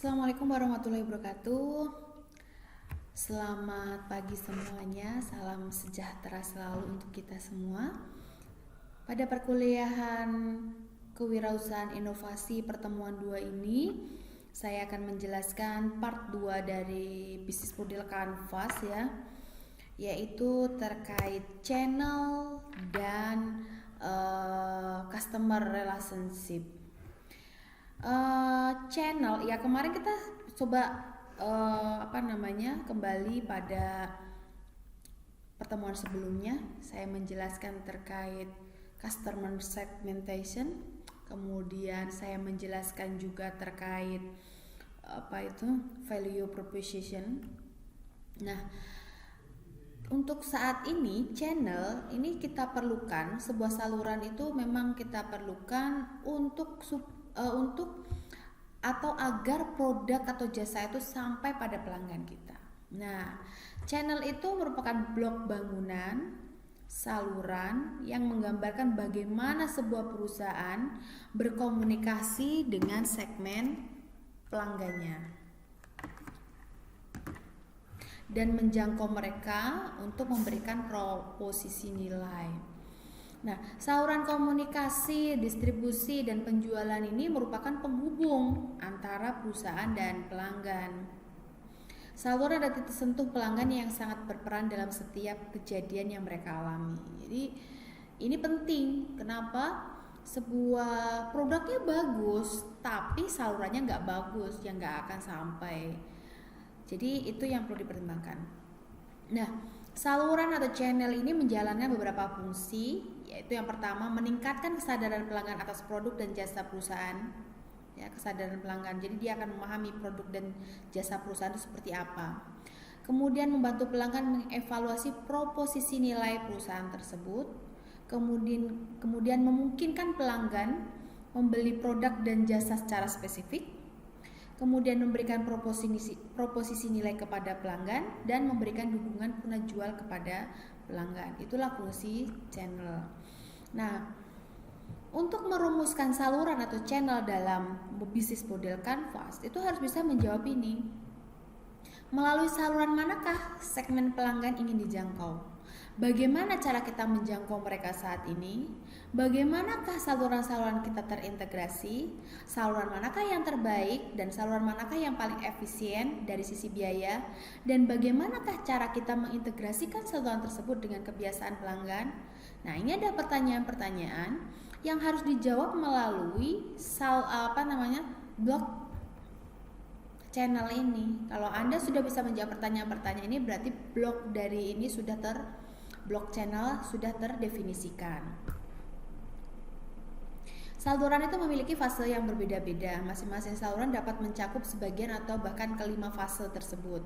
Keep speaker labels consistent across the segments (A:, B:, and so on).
A: Assalamualaikum warahmatullahi wabarakatuh. Selamat pagi semuanya, salam sejahtera selalu untuk kita semua. Pada perkuliahan Kewirausahaan Inovasi pertemuan 2 ini, saya akan menjelaskan part 2 dari bisnis model Canvas ya, yaitu terkait channel dan customer relationship. Channel ya, kemarin kita coba kembali pada pertemuan sebelumnya. Saya menjelaskan terkait customer segmentation, kemudian saya menjelaskan juga terkait value proposition. Nah, untuk saat ini channel ini kita perlukan, sebuah saluran itu memang kita perlukan untuk atau agar produk atau jasa itu sampai pada pelanggan kita. Nah, channel itu merupakan blok bangunan saluran yang menggambarkan bagaimana sebuah perusahaan berkomunikasi dengan segmen pelanggannya dan menjangkau mereka untuk memberikan proposisi nilai. Nah, saluran komunikasi, distribusi, dan penjualan ini merupakan penghubung antara perusahaan dan pelanggan. Saluran dan titik sentuh pelanggan yang sangat berperan dalam setiap kejadian yang mereka alami. Jadi, ini penting. Kenapa? Sebuah produknya bagus, tapi salurannya nggak bagus, yang nggak akan sampai. Jadi, itu yang perlu dipertimbangkan. Nah, saluran atau channel ini menjalankan beberapa fungsi, yaitu yang pertama meningkatkan kesadaran pelanggan atas produk dan jasa perusahaan. Ya, kesadaran pelanggan. Jadi dia akan memahami produk dan jasa perusahaan itu seperti apa. Kemudian membantu pelanggan mengevaluasi proposisi nilai perusahaan tersebut. Kemudian memungkinkan pelanggan membeli produk dan jasa secara spesifik. Kemudian memberikan proposisi nilai kepada pelanggan dan memberikan dukungan penjual kepada pelanggan. Itulah fungsi channel. Nah, untuk merumuskan saluran atau channel dalam bisnis model Canvas, itu harus bisa menjawab ini. Melalui saluran manakah segmen pelanggan ingin dijangkau? Bagaimana cara kita menjangkau mereka saat ini? Bagaimanakah saluran-saluran kita terintegrasi? Saluran manakah yang terbaik dan saluran manakah yang paling efisien dari sisi biaya? Dan bagaimanakah cara kita mengintegrasikan saluran tersebut dengan kebiasaan pelanggan? Nah, ini ada pertanyaan-pertanyaan yang harus dijawab melalui blok channel ini. Kalau Anda sudah bisa menjawab pertanyaan-pertanyaan ini, berarti blok dari ini blok channel sudah terdefinisikan. Saluran itu memiliki fase yang berbeda-beda. Masing-masing saluran dapat mencakup sebagian atau bahkan kelima fase tersebut.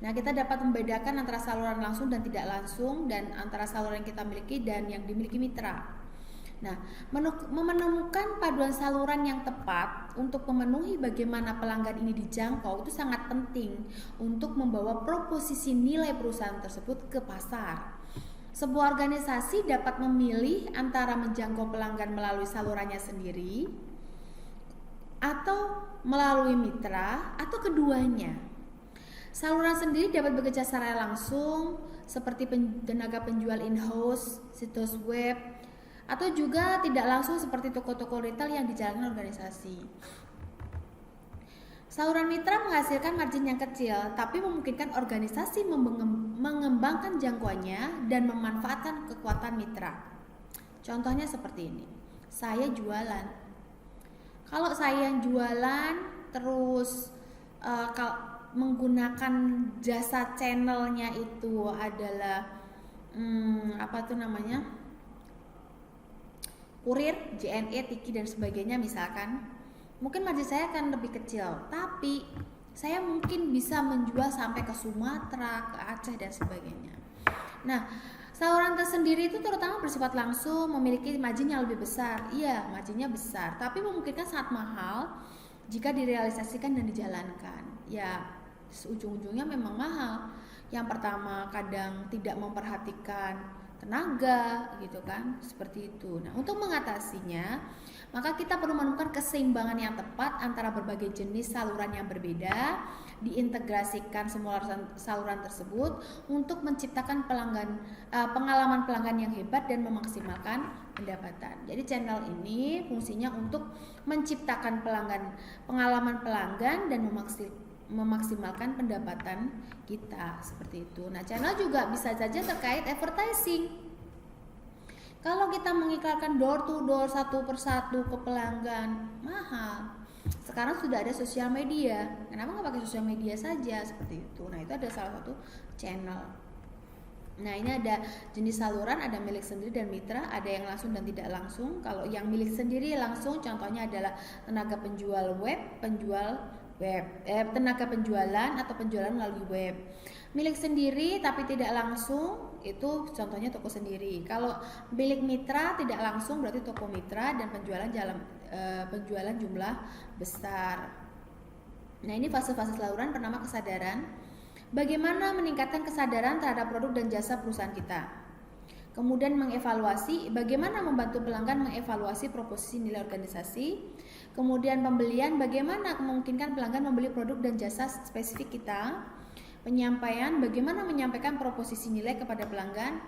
A: Nah, kita dapat membedakan antara saluran langsung dan tidak langsung, dan antara saluran yang kita miliki dan yang dimiliki mitra. Nah, menemukan paduan saluran yang tepat untuk memenuhi bagaimana pelanggan ini dijangkau itu sangat penting untuk membawa proposisi nilai perusahaan tersebut ke pasar. Sebuah organisasi dapat memilih antara menjangkau pelanggan melalui salurannya sendiri atau melalui mitra atau keduanya. Saluran sendiri dapat bekerja secara langsung seperti tenaga penjual in-house, situs web, atau juga tidak langsung seperti toko-toko retail yang dijalankan organisasi. Saluran mitra menghasilkan margin yang kecil, tapi memungkinkan organisasi mengembangkan jangkauannya dan memanfaatkan kekuatan mitra. Contohnya seperti ini. Saya jualan. Kalau saya yang jualan terus menggunakan jasa channelnya itu adalah kurir, JNE, Tiki dan sebagainya misalkan, mungkin margin saya akan lebih kecil, tapi saya mungkin bisa menjual sampai ke Sumatera, ke Aceh dan sebagainya. Nah, saluran tersendiri itu terutama bersifat langsung memiliki margin yang lebih besar. Iya, marginnya besar, tapi memungkinkan sangat mahal jika direalisasikan dan dijalankan. Ya, ujung-ujungnya memang mahal. Yang pertama, kadang tidak memperhatikan tenaga gitu kan, seperti itu. Nah, untuk mengatasinya, maka kita perlu menemukan keseimbangan yang tepat antara berbagai jenis saluran yang berbeda, diintegrasikan semua saluran tersebut untuk menciptakan pengalaman pelanggan yang hebat dan memaksimalkan pendapatan. Jadi channel ini fungsinya untuk menciptakan pengalaman pelanggan dan memaksimalkan pendapatan kita, seperti itu. Nah, channel juga bisa saja terkait advertising. Kalau kita mengiklankan door to door satu persatu ke pelanggan, mahal. Sekarang sudah ada sosial media. Kenapa nggak pakai sosial media saja, seperti itu? Nah, itu ada salah satu channel. Nah, ini ada jenis saluran, ada milik sendiri dan mitra, ada yang langsung dan tidak langsung. Kalau yang milik sendiri langsung, contohnya adalah tenaga penjual web, tenaga penjualan atau penjualan melalui web. Milik sendiri tapi tidak langsung, itu contohnya toko sendiri. Kalau milik mitra tidak langsung berarti toko mitra dan penjualan jumlah besar. Nah, ini fase-fase saluran bernama kesadaran. Bagaimana meningkatkan kesadaran terhadap produk dan jasa perusahaan kita. Kemudian mengevaluasi, bagaimana membantu pelanggan mengevaluasi proposisi nilai organisasi. Kemudian pembelian, bagaimana memungkinkan pelanggan membeli produk dan jasa spesifik kita. Penyampaian, bagaimana menyampaikan proposisi nilai kepada pelanggan.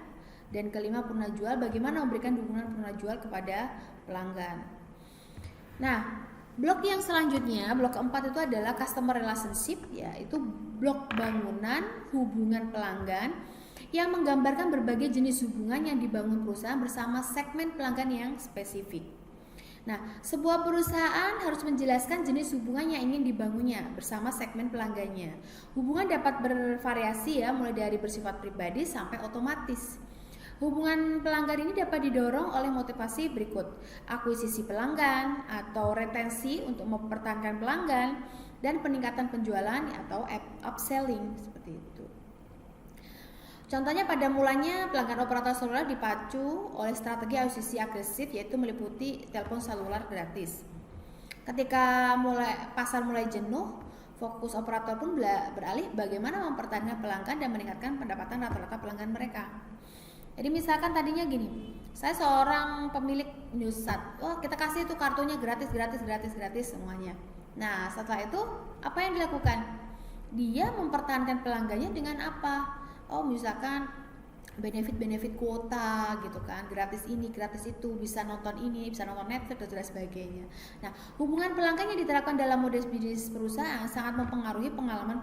A: Dan kelima, purna jual, bagaimana memberikan dukungan purna jual kepada pelanggan. Nah, blok yang selanjutnya, blok keempat itu adalah customer relationship, yaitu blok bangunan hubungan pelanggan yang menggambarkan berbagai jenis hubungan yang dibangun perusahaan bersama segmen pelanggan yang spesifik. Nah, sebuah perusahaan harus menjelaskan jenis hubungan yang ingin dibangunnya bersama segmen pelanggannya. Hubungan dapat bervariasi mulai dari bersifat pribadi sampai otomatis. Hubungan pelanggan ini dapat didorong oleh motivasi berikut: akuisisi pelanggan atau retensi untuk mempertahankan pelanggan, dan peningkatan penjualan atau upselling, seperti itu. Contohnya pada mulanya pelanggan operator seluler dipacu oleh strategi akuisisi agresif, yaitu meliputi telepon seluler gratis. Ketika pasar mulai jenuh, fokus operator pun beralih bagaimana mempertahankan pelanggan dan meningkatkan pendapatan rata-rata pelanggan mereka. Jadi misalkan tadinya gini, saya seorang pemilik Newsat, kita kasih itu kartunya gratis semuanya. Nah, setelah itu apa yang dilakukan? Dia mempertahankan pelanggannya dengan apa? Misalkan benefit kuota gitu kan, gratis ini, gratis itu, bisa nonton ini, bisa nonton Netflix dan sebagainya. Nah, hubungan pelanggan yang diterapkan dalam model bisnis perusahaan sangat mempengaruhi pengalaman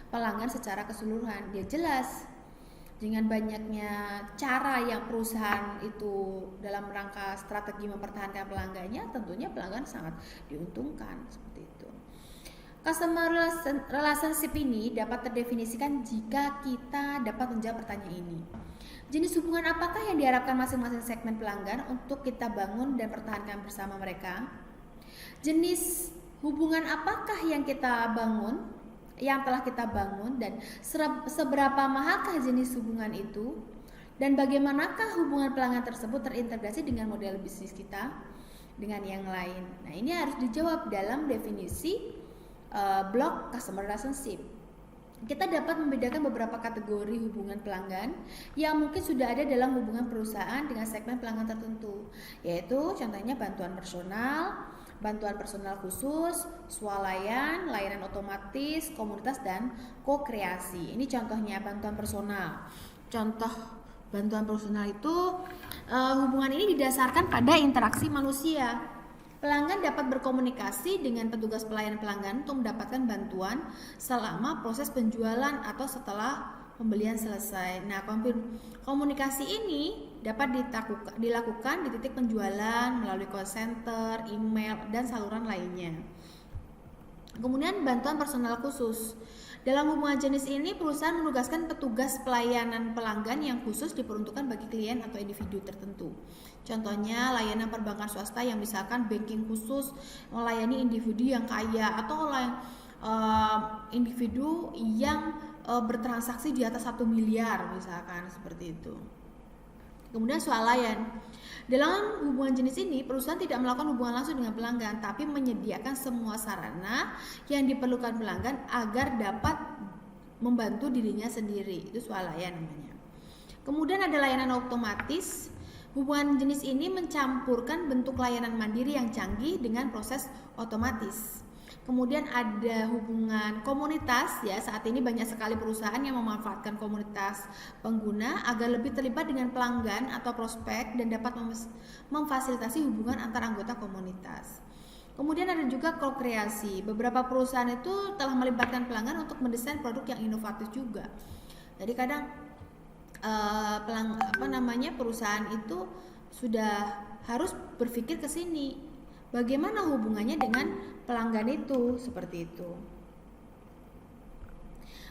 A: pelanggan secara keseluruhan. Dia jelas dengan banyaknya cara yang perusahaan itu dalam rangka strategi mempertahankan pelanggannya, tentunya pelanggan sangat diuntungkan, seperti itu. Customer relationship ini dapat terdefinisikan jika kita dapat menjawab pertanyaan ini. Jenis hubungan apakah yang diharapkan masing-masing segmen pelanggan untuk kita bangun dan pertahankan bersama mereka? Jenis hubungan apakah yang telah kita bangun, dan seberapa mahalkah jenis hubungan itu? Dan bagaimanakah hubungan pelanggan tersebut terintegrasi dengan model bisnis kita dengan yang lain? Nah, ini harus dijawab dalam definisi blok customer relationship. Kita dapat membedakan beberapa kategori hubungan pelanggan yang mungkin sudah ada dalam hubungan perusahaan dengan segmen pelanggan tertentu, yaitu contohnya bantuan personal khusus, swalayan, layanan otomatis, komunitas, dan ko-kreasi. Ini contohnya bantuan personal. Contoh bantuan personal itu hubungan ini didasarkan pada interaksi manusia. Pelanggan dapat berkomunikasi dengan petugas pelayanan pelanggan untuk mendapatkan bantuan selama proses penjualan atau setelah pembelian selesai. Nah, komunikasi ini dapat dilakukan di titik penjualan melalui call center, email, dan saluran lainnya. Kemudian bantuan personal khusus. Dalam hubungan jenis ini, perusahaan menugaskan petugas pelayanan pelanggan yang khusus diperuntukkan bagi klien atau individu tertentu. Contohnya layanan perbankan swasta yang misalkan banking khusus melayani individu yang kaya atau individu yang bertransaksi di atas 1 miliar misalkan, seperti itu. Kemudian swalayan. Dalam hubungan jenis ini, perusahaan tidak melakukan hubungan langsung dengan pelanggan, tapi menyediakan semua sarana yang diperlukan pelanggan agar dapat membantu dirinya sendiri. Itu swalayan namanya. Kemudian ada layanan otomatis. Hubungan jenis ini mencampurkan bentuk layanan mandiri yang canggih dengan proses otomatis. Kemudian ada hubungan komunitas, ya, saat ini banyak sekali perusahaan yang memanfaatkan komunitas pengguna agar lebih terlibat dengan pelanggan atau prospek dan dapat memfasilitasi hubungan antar anggota komunitas. Kemudian ada juga co-kreasi. Beberapa perusahaan itu telah melibatkan pelanggan untuk mendesain produk yang inovatif juga. Jadi kadang perusahaan itu sudah harus berpikir ke sini, bagaimana hubungannya dengan pelanggan itu, seperti itu.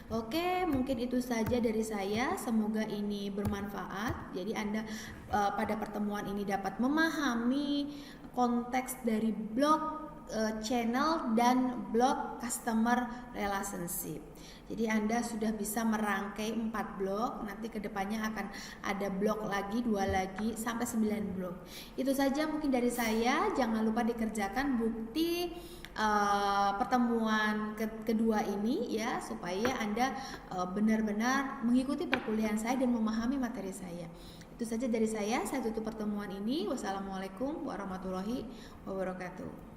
A: Oke, mungkin itu saja dari saya. Semoga ini bermanfaat. Jadi Anda pada pertemuan ini dapat memahami konteks dari blog channel dan blog customer relationship. Jadi Anda sudah bisa merangkai 4 blog. Nanti kedepannya akan ada blog lagi, 2 lagi, sampai 9 blog. Itu saja mungkin dari saya. Jangan lupa dikerjakan bukti pertemuan kedua ini, ya, supaya Anda benar-benar mengikuti perkuliahan saya dan memahami materi saya. Itu saja dari saya tutup pertemuan ini. Wassalamualaikum warahmatullahi wabarakatuh.